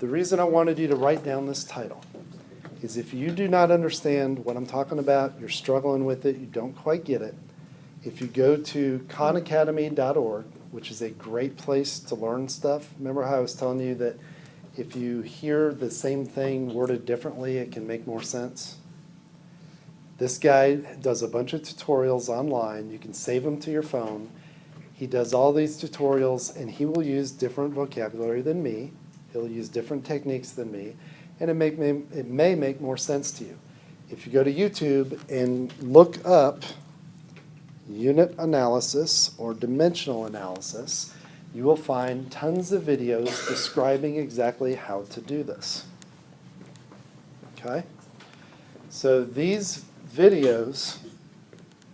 The reason I wanted you to write down this title is if you do not understand what I'm talking about, you're struggling with it, you don't quite get it, if you go to khanacademy.org, which is a great place to learn stuff. Remember how I was telling you that if you hear the same thing worded differently, it can make more sense? This guy does a bunch of tutorials online. You can save them to your phone. He does all these tutorials, and he will use different vocabulary than me. He'll use different techniques than me, and it may make more sense to you. If you go to YouTube and look up unit analysis or dimensional analysis, you will find tons of videos describing exactly how to do this. Okay? So these videos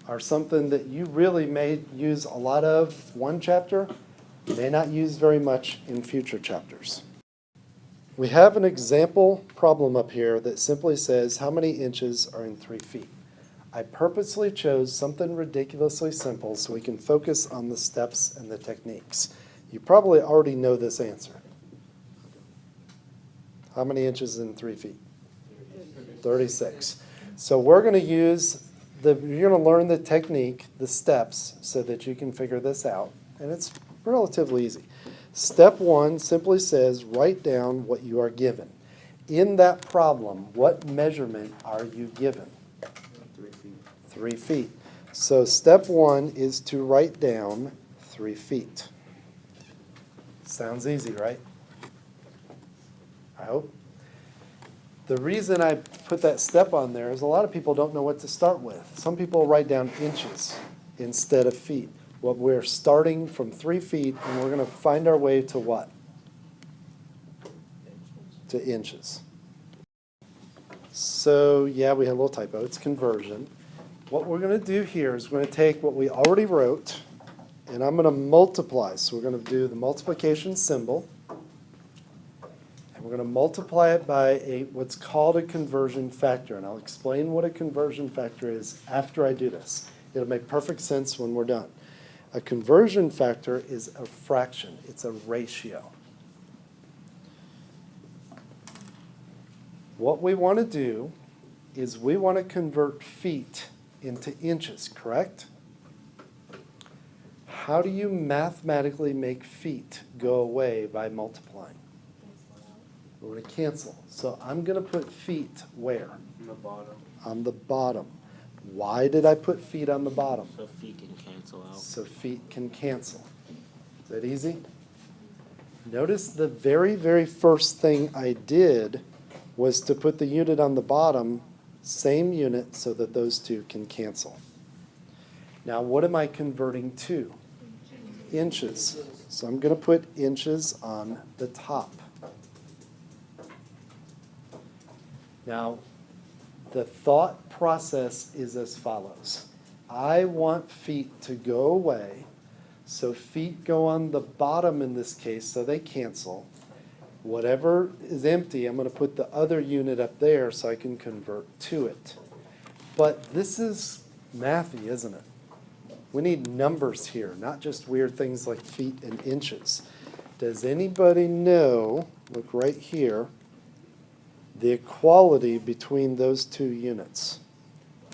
are something that you really may use a lot of one chapter, may not use very much in future chapters. We have an example problem up here that simply says how many inches are in 3 feet. I purposely chose something ridiculously simple so we can focus on the steps and the techniques. You probably already know this answer. How many inches in 3 feet? 36. So we're going to use you're going to learn the technique, the steps, so that you can figure this out. And it's relatively easy. Step 1 simply says write down what you are given. In that problem, what measurement are you given? 3 feet. 3 feet. So step 1 is to write down 3 feet. Sounds easy, right? I hope. The reason I put that step on there is a lot of people don't know what to start with. Some people write down inches instead of feet. Well, we're starting from 3 feet, and we're going to find our way to what? To inches. So, yeah, we had a little typo. It's conversion. What we're going to do here is we're going to take what we already wrote, and I'm going to multiply. So we're going to do the multiplication symbol. And we're going to multiply it by what's called a conversion factor. And I'll explain what a conversion factor is after I do this. It'll make perfect sense when we're done. A conversion factor is a fraction. It's a ratio. What we want to do is we want to convert feet into inches, correct? How do you mathematically make feet go away by multiplying? We're going to cancel. So I'm going to put feet where? On the bottom. On the bottom. Why did I put feet on the bottom? So feet can cancel out. So feet can cancel. Is that easy? Notice the very, very first thing I did was to put the unit on the bottom, same unit, so that those two can cancel. Now, what am I converting to? Inches. So I'm going to put inches on the top. Now, the thought process is as follows. I want feet to go away, so feet go on the bottom in this case, so they cancel. Whatever is empty, I'm going to put the other unit up there so I can convert to it. But this is mathy, isn't it? We need numbers here, not just weird things like feet and inches. Does anybody know, look right here, the equality between those two units?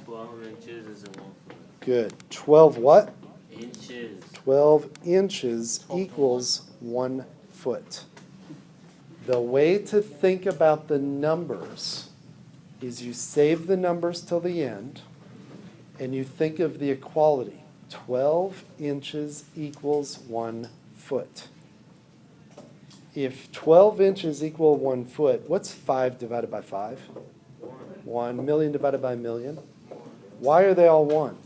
12 inches is a 1 foot. Good. 12 what? Inches. 12 inches equals 1 foot. The way to think about the numbers is you save the numbers till the end, and you think of the equality. 12 inches equals 1 foot. If 12 inches equal 1 foot, what's 5 divided by 5? 1. Million divided by million? Why are they all 1?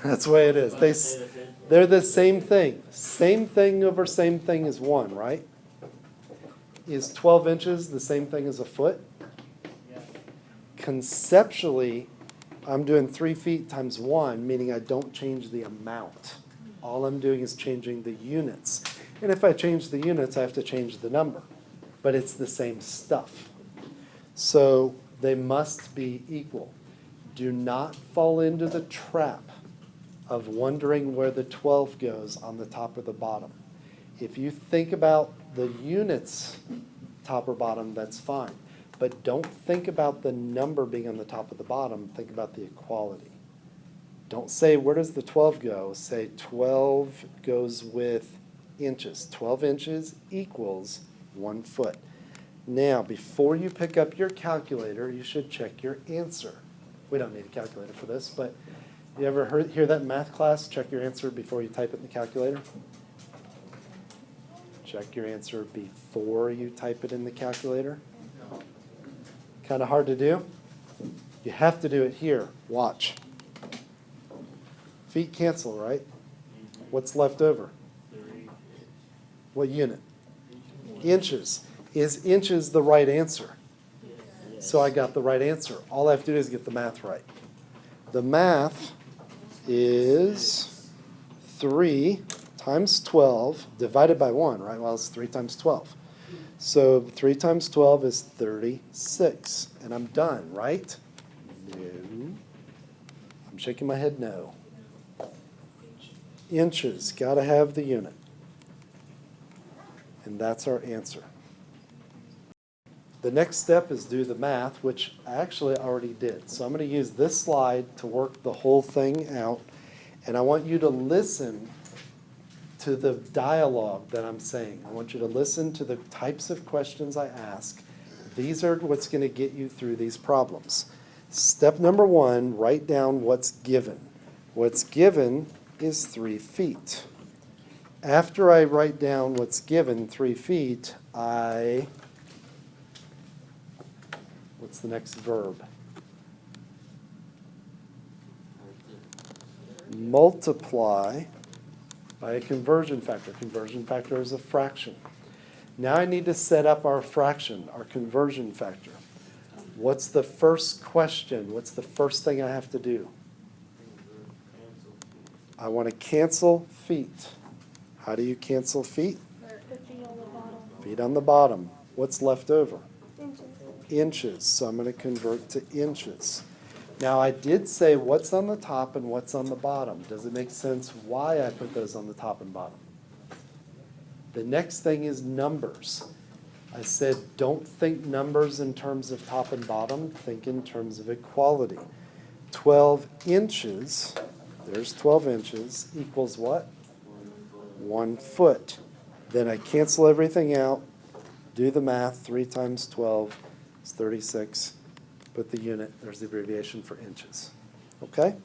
That's the way it is. They're the same thing. Same thing over same thing is 1, right? Is 12 inches the same thing as a foot? Conceptually, I'm doing 3 feet times 1, meaning I don't change the amount. All I'm doing is changing the units. And if I change the units, I have to change the number. But it's the same stuff. So they must be equal. Do not fall into the trap of wondering where the 12 goes on the top or the bottom. If you think about the units, top or bottom, that's fine. But don't think about the number being on the top of the bottom, think about the equality. Don't say, where does the 12 go? Say 12 goes with inches. 12 inches equals 1 foot. Now, before you pick up your calculator, you should check your answer. We don't need a calculator for this, but you ever hear that in math class? Check your answer before you type it in the calculator. Check your answer before you type it in the calculator. Kind of hard to do? You have to do it here. Watch. Feet cancel, right? What's left over? What unit? Inches. Is inches the right answer? So I got the right answer. All I have to do is get the math right. The math is 3 times 12 divided by 1, right? Well, it's 3 times 12. So 3 times 12 is 36. And I'm done, right? No. I'm shaking my head no. Inches, got to have the unit. And that's our answer. The next step is do the math, which I actually already did. So I'm going to use this slide to work the whole thing out. And I want you to listen to the dialogue that I'm saying. I want you to listen to the types of questions I ask. These are what's going to get you through these problems. Step number 1, write down what's given. What's given is 3 feet. After I write down what's given, 3 feet, what's the next verb? Multiply by a conversion factor. Conversion factor is a fraction. Now I need to set up our fraction, our conversion factor. What's the first question? What's the first thing I have to do? I want to cancel feet. How do you cancel feet? Feet on the bottom. What's left over? Inches. So I'm going to convert to inches. Now I did say what's on the top and what's on the bottom. Does it make sense why I put those on the top and bottom? The next thing is numbers. I said don't think numbers in terms of top and bottom, think in terms of equality. 12 inches, there's 12 inches, equals what? 1 foot. Then I cancel everything out, do the math, 3 times 12 is 36. Put the unit, there's the abbreviation for inches. Okay?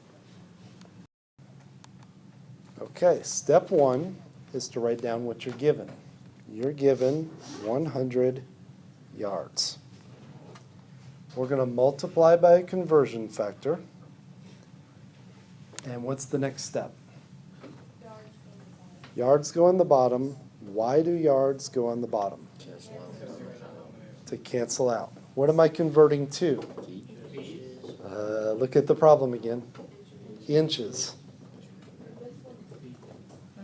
Okay, step 1 is to write down what you're given. You're given 100 yards. We're going to multiply by a conversion factor. And what's the next step? Yards go on the bottom. Why do yards go on the bottom? To cancel out. What am I converting to? Look at the problem again. Inches.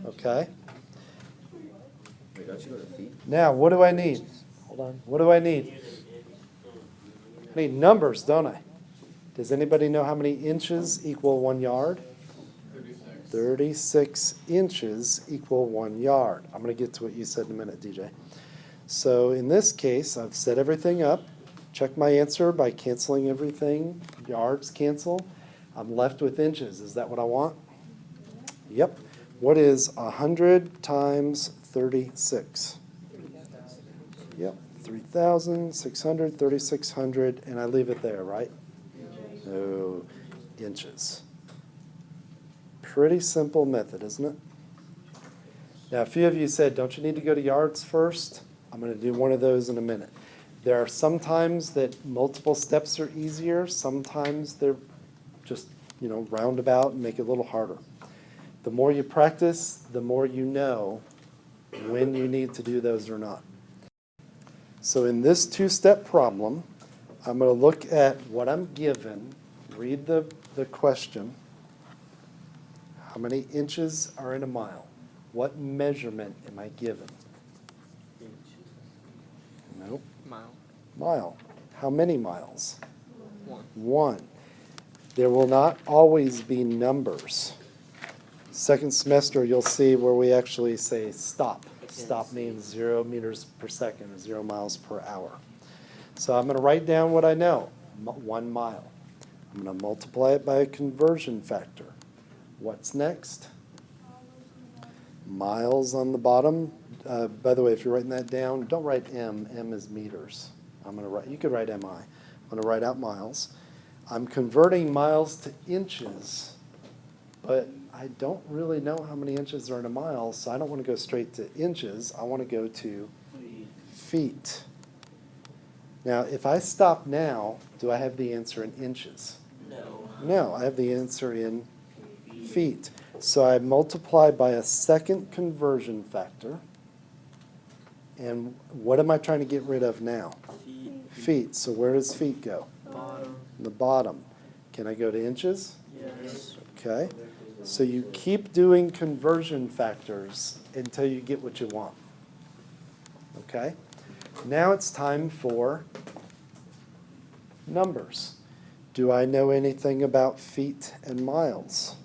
Okay. Now, what do I need? Hold on. What do I need? I need numbers, don't I? Does anybody know how many inches equal 1 yard? 36 inches equal 1 yard. I'm going to get to what you said in a minute, DJ. So in this case, I've set everything up. Check my answer by canceling everything. Yards cancel. I'm left with inches. Is that what I want? Yep. What is 100 times 36? Yep. 3,600, 3,600, and I leave it there, right? No, inches. Pretty simple method, isn't it? Now, a few of you said, don't you need to go to yards first? I'm going to do one of those in a minute. There are some times that multiple steps are easier. Sometimes they're just, roundabout and make it a little harder. The more you practice, the more you know when you need to do those or not. So in this 2-step problem, I'm going to look at what I'm given, read the question. How many inches are in a mile? What measurement am I given? Nope. Mile. How many miles? 1. There will not always be numbers. Second semester, you'll see where we actually say stop. Stop means 0 meters per second, or 0 miles per hour. So I'm gonna write down what I know, 1 mile. I'm gonna multiply it by a conversion factor. What's next? Miles on the bottom. By the way, if you're writing that down, don't write M. M is meters. You could write MI. I'm gonna write out miles. I'm converting miles to inches, but I don't really know how many inches are in a mile, so I don't want to go straight to inches. I want to go to feet. Now, if I stop now, do I have the answer in inches? No. No, I have the answer in feet. So I multiply by a second conversion factor. And what am I trying to get rid of now? Feet. Feet. So where does feet go? Bottom. In the bottom. Can I go to inches? Yes. Okay. So you keep doing conversion factors until you get what you want. Okay? Now it's time for numbers. Do I know anything about feet and miles?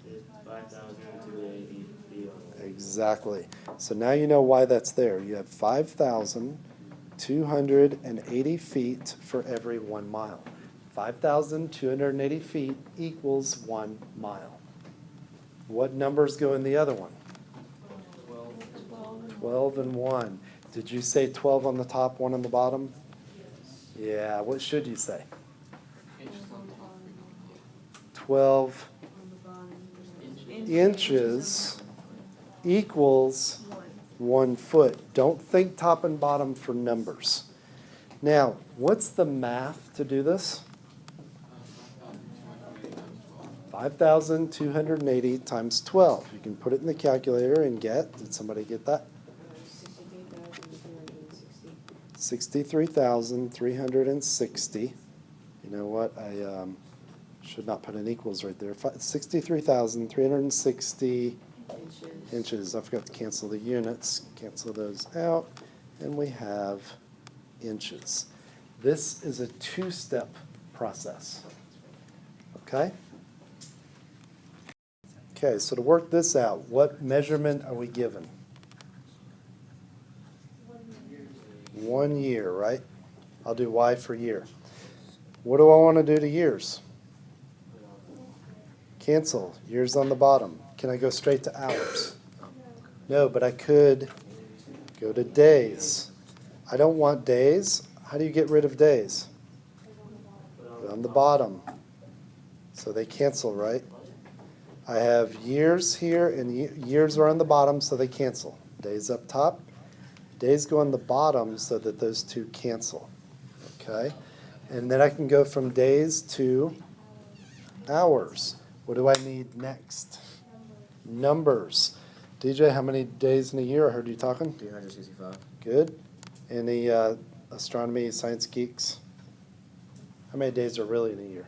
5,280 feet. Exactly. So now you know why that's there. You have 5,280 feet for every 1 mile. 5,280 feet equals 1 mile. What numbers go in the other one? 12 and 1. Did you say 12 on the top, 1 on the bottom? Yeah, what should you say? 12 inches equals 1 foot. Don't think top and bottom for numbers. Now, what's the math to do this? 5,280 times 12. You can put it in the calculator and get, did somebody get that? 63,360. You know what? I should not put an equals right there. 63,360 inches. I forgot to cancel the units. Cancel those out. And we have inches. This is a 2-step process. Okay? Okay, so to work this out, what measurement are we given? 1 year, right? I'll do Y for year. What do I want to do to years? Cancel. Years on the bottom. Can I go straight to hours? No, but I could go to days. I don't want days. How do you get rid of days? On the bottom. So they cancel, right? I have years here, and years are on the bottom, so they cancel. Days up top. Days go on the bottom so that those two cancel. Okay? And then I can go from days to hours. What do I need next? Numbers. DJ, how many days in a year? I heard you talking. 365. Good. Any astronomy, science geeks? How many days are really in a year?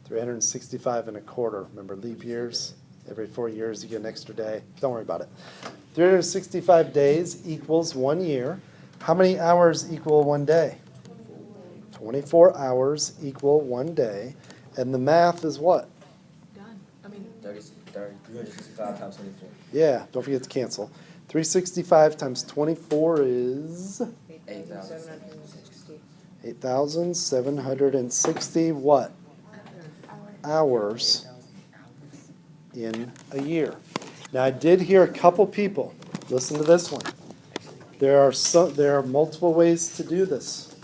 365 and a quarter. Remember leap years? Every 4 years you get an extra day. Don't worry about it. 365 days equals 1 year. How many hours equal 1 day? 24 hours equal 1 day. And the math is what? Done. I mean, 365 times 24. Yeah, don't forget to cancel. 365 times 24 is 8,760. 8,760 what? Hours in a year. Now I did hear a couple people, listen to this one. There are multiple ways to do this.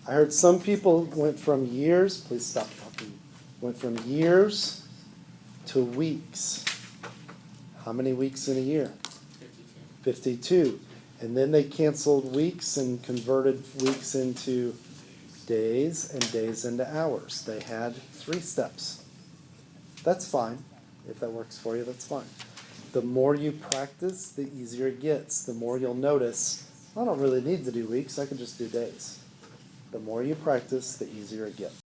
I heard some people went from years, please stop talking, went from years to weeks. How many weeks in a year? 52. And then they canceled weeks and converted weeks into days and days into hours. They had 3 steps. That's fine. If that works for you, that's fine. The more you practice, the easier it gets. The more you'll notice, I don't really need to do weeks, I can just do days. The more you practice, the easier it gets.